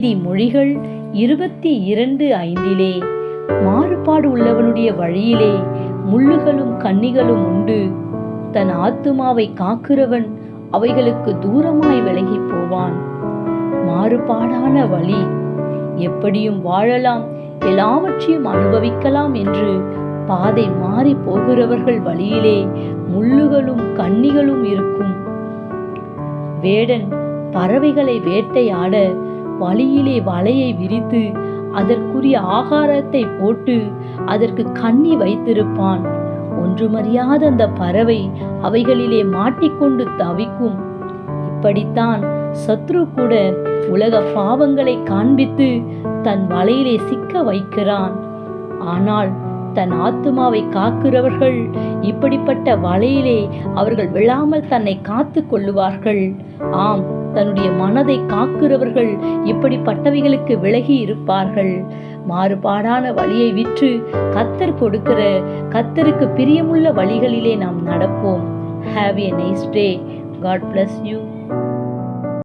நீதிமொழிகள் 22:5 மாறுபாடு உள்ளவனுடைய வழியிலே முள்ளுகளும் கண்ணிகளும் உண்டு. தன் ஆத்துமாவை காக்கிறவன் அவைகளுக்கு தூரமாய் விலகி போவான். மாறுபாடான வழி, எப்படியும் வாழலாம், எல்லாவற்றையும் அனுபவிக்கலாம் என்று பாதை மாறி போகிறவர்கள் வழியிலே முள்ளுகளும் கண்ணிகளும் இருக்கும். வேடன் பறவைகளை வேட்டையாட வழியிலே வலையை விரித்து அதற்குரிய ஆகாரத்தை போட்டு அதற்கு கண்ணி வைத்திருப்பான். ஒன்றுமறியாத அந்த பறவை அவைகளிலே மாட்டிக்கொண்டு தவிக்கும். இப்படித்தான் சத்ரு கூட உலக பாவங்களை காண்பித்து தன் வலையிலே சிக்க வைக்கிறான். ஆனால் தன் ஆத்துமாவை காக்கிறவர்கள் இப்படிப்பட்ட வலையிலே அவர்கள் விழாமல் தன்னை காத்து கொள்ளுவார்கள். ஆம், தன்னுடைய மனதை காக்கிறவர்கள் இப்படிப்பட்டவைகளுக்கு விலகி இருப்பார்கள். மாறுபாடான வழியை விற்று கர்த்தர் கொடுக்கிற கர்த்தருக்கு பிரியமுள்ள வழிகளிலே நாம் நடப்போம். Have a nice day. God bless you.